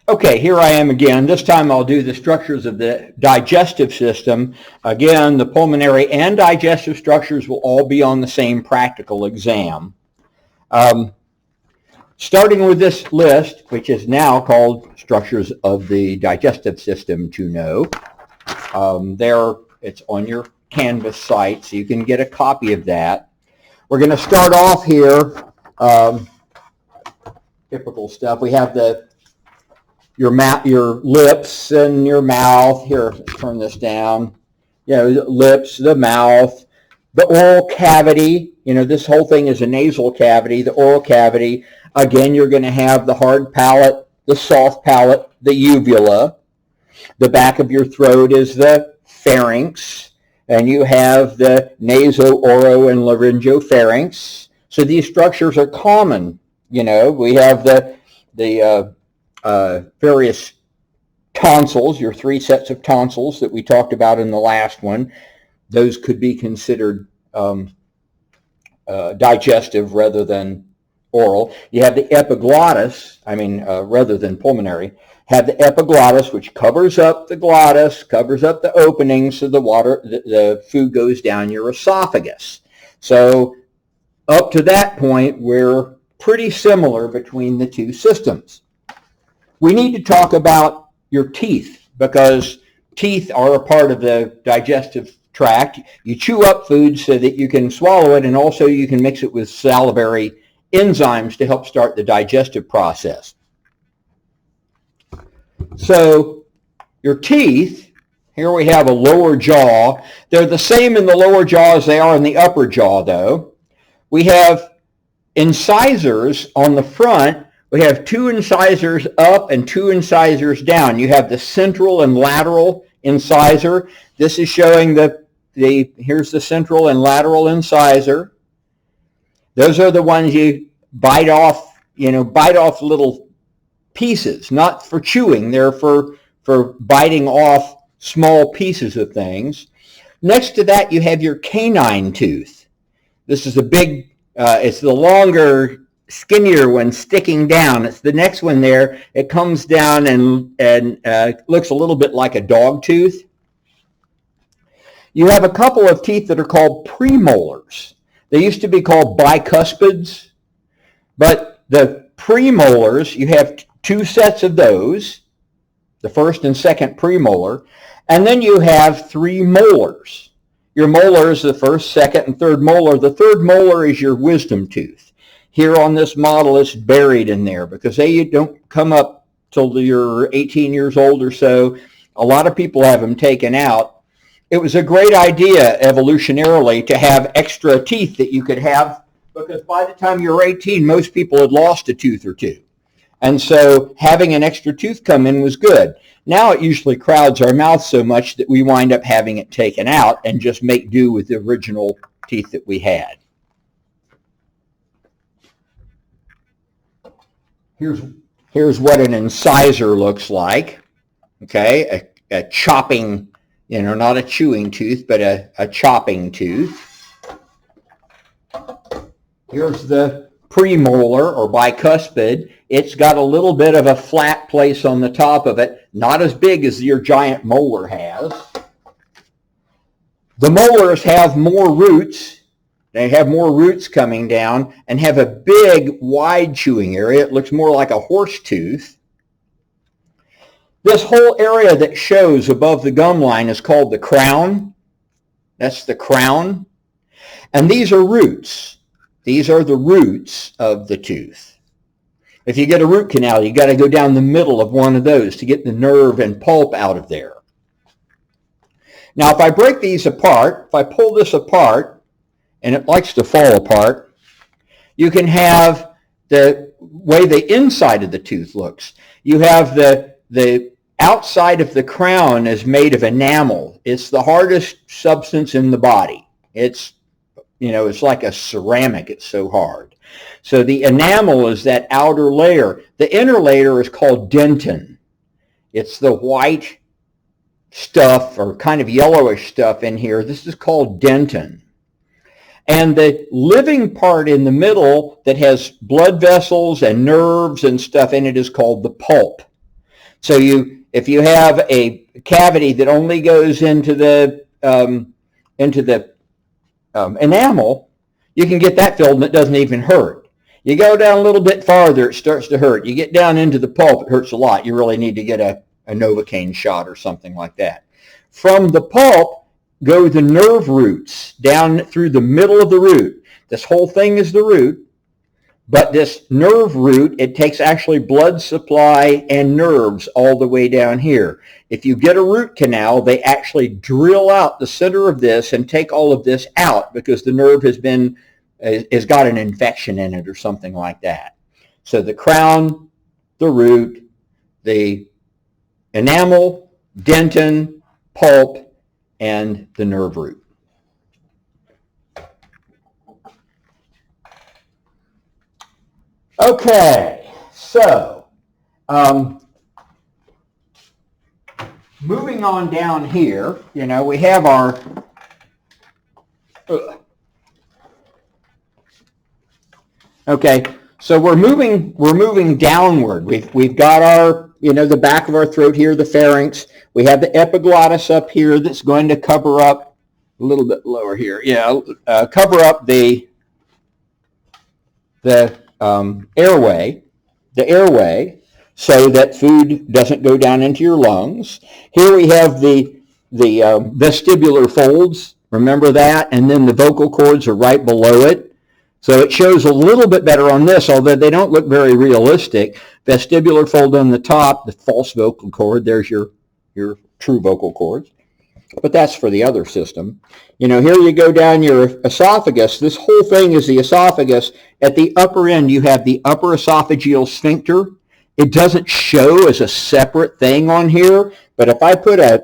Okay, here I am again. This time I'll do the structures of the digestive system. Again, the pulmonary and digestive structures will all be on the same practical exam. Starting with this list, which is now called Structures of the Digestive System to Know. It's on your Canvas site, so you can get a copy of that. We're going to start off here. Typical stuff. We have your lips and your mouth. Here, let's turn this down. Lips, the mouth, the oral cavity. This whole thing is a nasal cavity, the oral cavity. Again, you're going to have the hard palate, the soft palate, the uvula. The back of your throat is the pharynx, and you have the naso-oro and laryngopharynx. So these structures are common. We have the various tonsils, your three sets of tonsils that we talked about in the last one. Those could be considered digestive rather than oral. You have the epiglottis, rather than pulmonary, have the epiglottis, which covers up the glottis, covers up the opening so the food goes down your esophagus. So up to that point, we're pretty similar between the two systems. We need to talk about your teeth because teeth are a part of the digestive tract. You chew up food so that you can swallow it, and also you can mix it with salivary enzymes to help start the digestive process. So your teeth, here we have a lower jaw. They're the same in the lower jaw as they are in the upper jaw, though. We have incisors on the front. We have two incisors up and two incisors down. You have the central and lateral incisor. This is showing here's the central and lateral incisor. Those are the ones you bite off little pieces, not for chewing. They're for biting off small pieces of things. Next to that, you have your canine tooth. This is it's the longer, skinnier one sticking down. It's the next one there. It comes down and looks a little bit like a dog tooth. You have a couple of teeth that are called premolars. They used to be called bicuspids, but the premolars, you have two sets of those, the first and second premolar, and then you have three molars. Your molars, the first, second, and third molar. The third molar is your wisdom tooth. Here on this model, it's buried in there because they don't come up till you're 18 years old or so. A lot of people have them taken out. It was a great idea evolutionarily to have extra teeth that you could have because by the time you're 18, most people had lost a tooth or two. And so having an extra tooth come in was good. Now it usually crowds our mouth so much that we wind up having it taken out and just make do with the original teeth that we had. Here's what an incisor looks like. Okay, a chopping, not a chewing tooth, but a chopping tooth. Here's the premolar or bicuspid. It's got a little bit of a flat place on the top of it, not as big as your giant molar has. The molars have more roots. They have more roots coming down and have a big, wide chewing area. It looks more like a horse tooth. This whole area that shows above the gum line is called the crown. That's the crown. And these are roots. These are the roots of the tooth. If you get a root canal, you got to go down the middle of one of those to get the nerve and pulp out of there. Now, if I break these apart, if I pull this apart, and it likes to fall apart, you can have the way the inside of the tooth looks. You have the outside of the crown is made of enamel. It's the hardest substance in the body. It's like a ceramic. It's so hard. So the enamel is that outer layer. The inner layer is called dentin. It's the white stuff or kind of yellowish stuff in here. This is called dentin. And the living part in the middle that has blood vessels and nerves and stuff in it is called the pulp. So if you have a cavity that only goes into the enamel, you can get that filled and it doesn't even hurt. You go down a little bit farther, it starts to hurt. You get down into the pulp, it hurts a lot. You really need to get a Novocaine shot or something like that. From the pulp go the nerve roots down through the middle of the root. This whole thing is the root, but this nerve root, it takes actually blood supply and nerves all the way down here. If you get a root canal, they actually drill out the center of this and take all of this out because the nerve has got an infection in it or something like that. So the crown, the root, the enamel, dentin, pulp, and the nerve root. Okay, so moving on down here, we have our okay. So we're moving downward. We've got our the back of our throat here, the pharynx. We have the epiglottis up here that's going to cover up a little bit lower here. Yeah, cover up the airway, so that food doesn't go down into your lungs. Here we have the vestibular folds. Remember that, and then the vocal cords are right below it. So it shows a little bit better on this, although they don't look very realistic. Vestibular fold on the top, the false vocal cord. There's your true vocal cords. But that's for the other system. Here you go down your esophagus. This whole thing is the esophagus. At the upper end, you have the upper esophageal sphincter. It doesn't show as a separate thing on here, but if I put an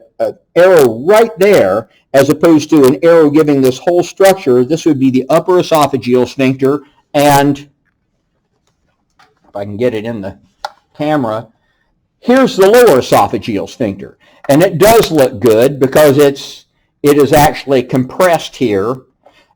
arrow right there, as opposed to an arrow giving this whole structure, this would be the upper esophageal sphincter, and if I can get it in the camera, here's the lower esophageal sphincter. And it does look good because it is actually compressed here.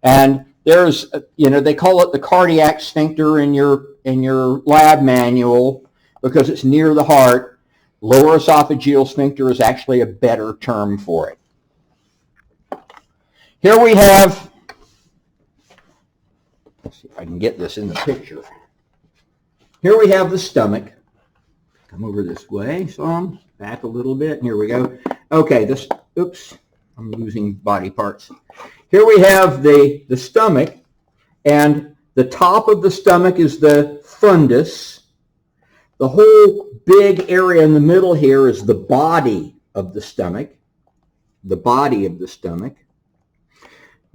And there's, they call it the cardiac sphincter in your lab manual because it's near the heart. Lower esophageal sphincter is actually a better term for it. Here we have, let's see if I can get this in the picture. Here we have the stomach. Come over this way some, back a little bit, and here we go. Okay, oops, I'm losing body parts. Here we have the stomach, and the top of the stomach is the fundus. The whole big area in the middle here is the body of the stomach. The body of the stomach.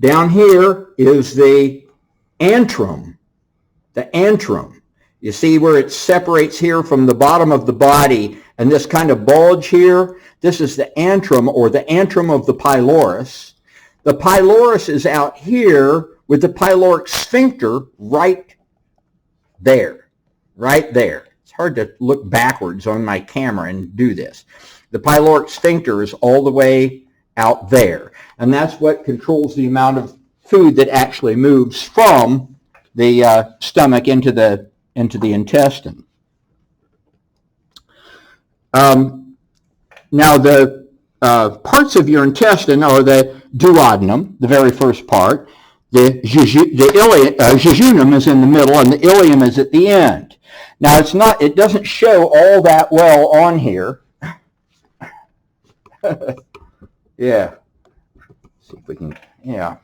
Down here is the antrum. The antrum. You see where it separates here from the bottom of the body and this kind of bulge here? This is the antrum, or the antrum of the pylorus. The pylorus is out here with the pyloric sphincter right there. Right there. It's hard to look backwards on my camera and do this. The pyloric sphincter is all the way out there. And that's what controls the amount of food that actually moves from the stomach into the intestine. Now the parts of your intestine are the duodenum, the very first part. The jejunum is in the middle, and the ileum is at the end. Now it doesn't show all that well on here. Yeah. See if we can, yeah.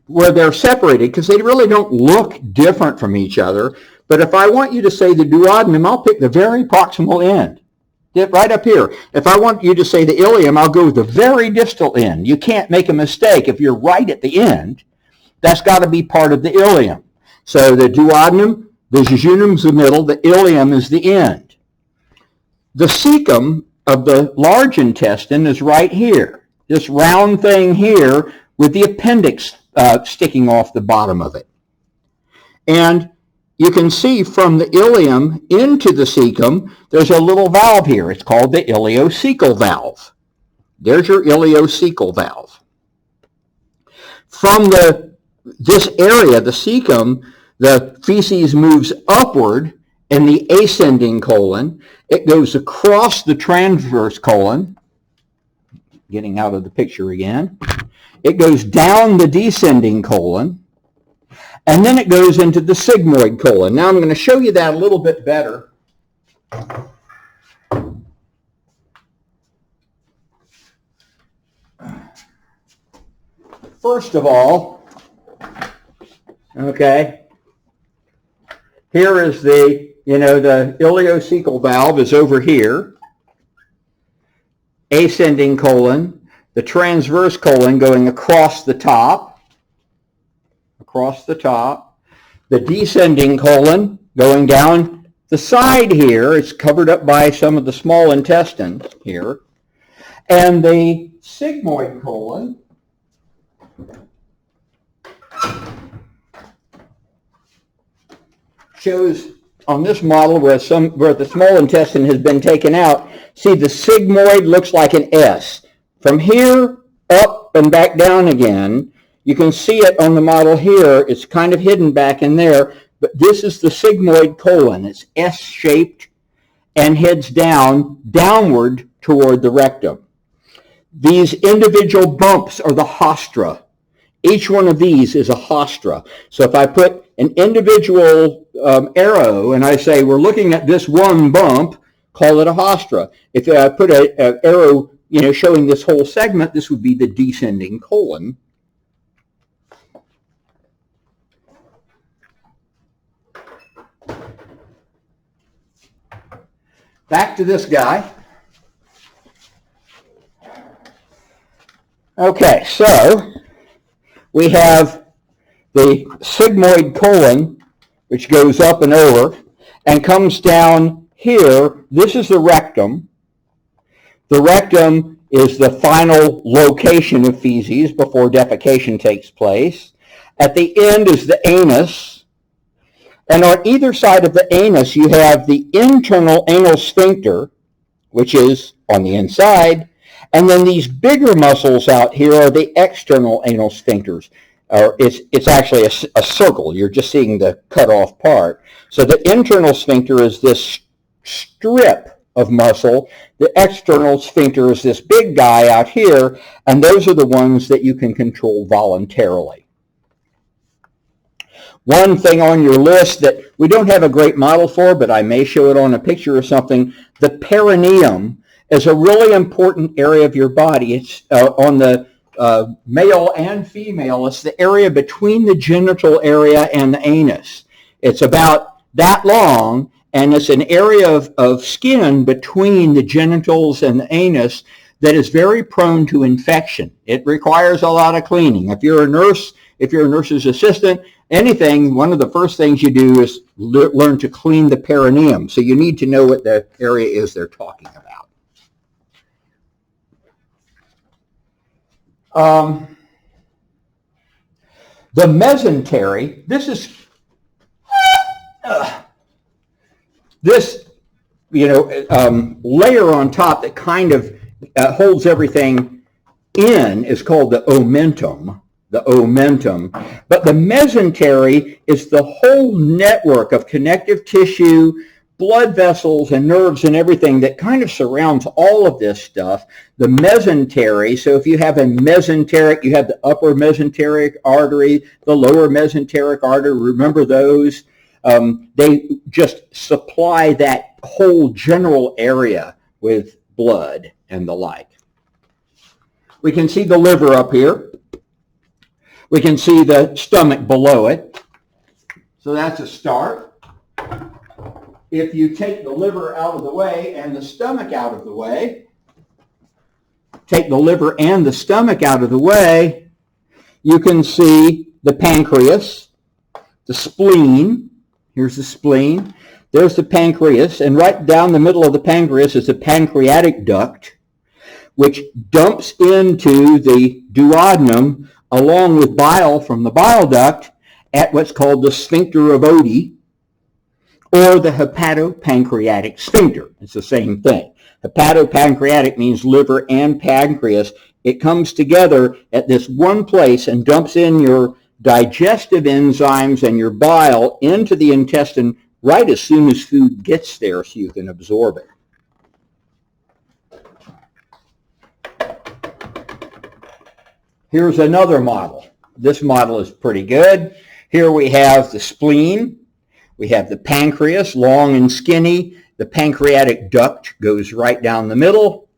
Where they're separated, because they really don't look different from each other. But if I want you to say the duodenum, I'll pick the very proximal end. Right up here. If I want you to say the ileum, I'll go with the very distal end. You can't make a mistake. If you're right at the end, that's got to be part of the ileum. So the duodenum, the jejunum is the middle, the ileum is the end. The cecum of the large intestine is right here. This round thing here with the appendix sticking off the bottom of it. And you can see from the ileum into the cecum, there's a little valve here. It's called the ileocecal valve. There's your ileocecal valve. From this area, the cecum, the feces moves upward in the ascending colon. It goes across the transverse colon, getting out of the picture again. It goes down the descending colon, and then it goes into the sigmoid colon. Now I'm going to show you that a little bit better. First of all, okay, here is the ileocecal valve is over here, ascending colon, the transverse colon going across the top, the descending colon going down the side here. It's covered up by some of the small intestine here, and the sigmoid colon shows on this model where the small intestine has been taken out. See, the sigmoid looks like an S. From here up and back down again, you can see it on the model here. It's kind of hidden back in there, but this is the sigmoid colon. It's S-shaped and heads downward toward the rectum. These individual bumps are the haustra. Each one of these is a haustra. So if I put an individual arrow and I say we're looking at this one bump, call it a haustra. If I put an arrow showing this whole segment, this would be the descending colon. Back to this guy. Okay, so we have the sigmoid colon, which goes up and over and comes down here. This is the rectum. The rectum is the final location of feces before defecation takes place. At the end is the anus. And on either side of the anus, you have the internal anal sphincter, which is on the inside. And then these bigger muscles out here are the external anal sphincters. It's actually a circle. You're just seeing the cut off part. So the internal sphincter is this strip of muscle. The external sphincter is this big guy out here, and those are the ones that you can control voluntarily. One thing on your list that we don't have a great model for, but I may show it on a picture or something, the perineum is a really important area of your body. It's on the male and female. It's the area between the genital area and the anus. It's about that long, and it's an area of skin between the genitals and the anus that is very prone to infection. It requires a lot of cleaning. If you're a nurse, if you're a nurse's assistant, anything, one of the first things you do is learn to clean the perineum. So you need to know what the area is they're talking about. The mesentery, this is this layer on top that kind of holds everything in is called the omentum. But the mesentery is the whole network of connective tissue, blood vessels and nerves and everything that kind of surrounds all of this stuff. The mesentery, so if you have a mesenteric, you have the upper mesenteric artery, the lower mesenteric artery, remember those? They just supply that whole general area with blood and the like. We can see the liver up here. We can see the stomach below it. So that's a start. If you take the liver out of the way and the stomach out of the way, take the liver and the stomach out of the way, you can see the pancreas, the spleen. Here's the spleen. There's the pancreas. And right down the middle of the pancreas is the pancreatic duct, which dumps into the duodenum along with bile from the bile duct at what's called the sphincter of Oddi, or the hepatopancreatic sphincter. It's the same thing. Hepatopancreatic means liver and pancreas. It comes together at this one place and dumps in your digestive enzymes and your bile into the intestine right as soon as food gets there so you can absorb it. Here's another model. This model is pretty good. Here we have the spleen. We have the pancreas, long and skinny. The pancreatic duct goes right down the middle,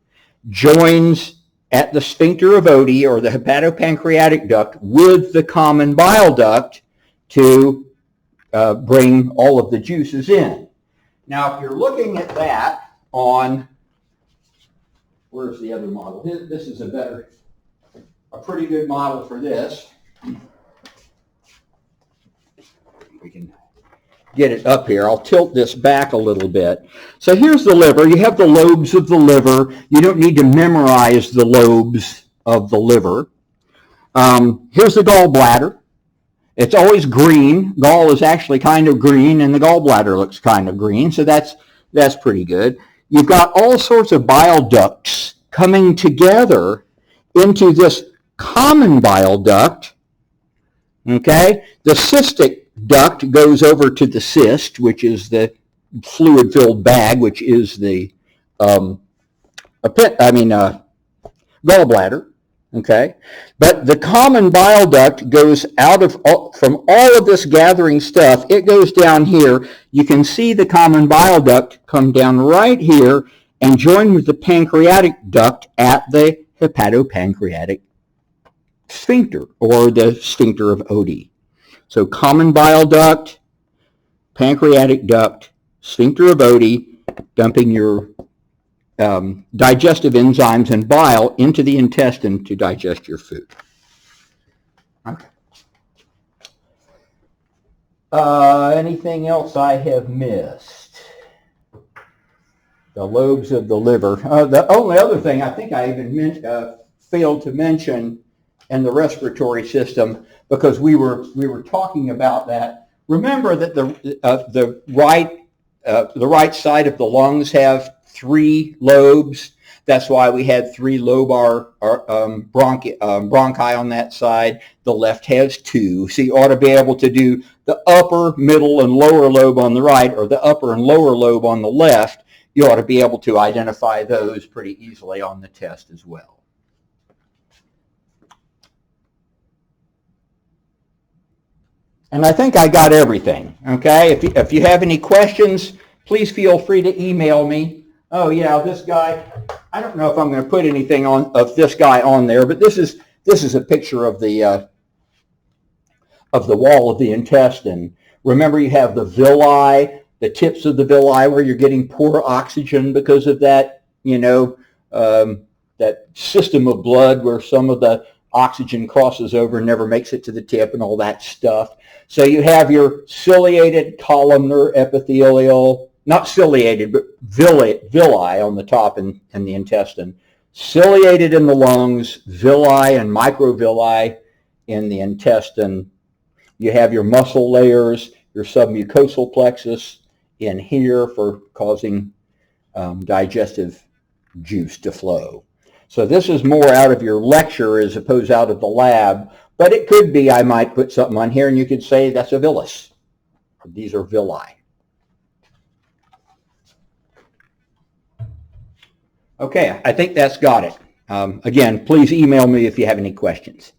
joins at the sphincter of Oddi, or the hepatopancreatic duct, with the common bile duct to bring all of the juices in. Now, if you're looking at that on, where's the other model? This is a pretty good model for this. We can get it up here. I'll tilt this back a little bit. So here's the liver. You have the lobes of the liver. You don't need to memorize the lobes of the liver. Here's the gallbladder. It's always green. Gall is actually kind of green, and the gallbladder looks kind of green, so that's pretty good. You've got all sorts of bile ducts coming together into this common bile duct. Okay? The cystic duct goes over to the cyst, which is the fluid-filled bag, which is the gallbladder. Okay, but the common bile duct goes from all of this gathering stuff. It goes down here. You can see the common bile duct come down right here and join with the pancreatic duct at the hepatopancreatic sphincter, or the sphincter of Oddi. So common bile duct, pancreatic duct, sphincter of Oddi, dumping your digestive enzymes and bile into the intestine to digest your food. Okay. Anything else I have missed? The lobes of the liver. The only other thing I think I even failed to mention in the respiratory system, because we were talking about that. Remember that the right side of the lungs have 3 lobes. That's why we had 3 lobar bronchi on that side. The left has 2. So you ought to be able to do the upper, middle, and lower lobe on the right, or the upper and lower lobe on the left. You ought to be able to identify those pretty easily on the test as well. And I think I got everything. Okay, if you have any questions, please feel free to email me. Oh yeah, this guy, I don't know if I'm going to put anything of this guy on there, but this is a picture of the wall of the intestine. Remember, you have the villi, the tips of the villi where you're getting poor oxygen because of that, that system of blood where some of the oxygen crosses over and never makes it to the tip and all that stuff. So you have your ciliated columnar epithelial, not ciliated, but villi on the top in the intestine. Ciliated in the lungs, villi and microvilli in the intestine. You have your muscle layers, your submucosal plexus in here for causing digestive juice to flow. So this is more out of your lecture as opposed out of the lab, but it could be I might put something on here and you could say that's a villus. These are villi. Okay, I think that's got it. Again, please email me if you have any questions.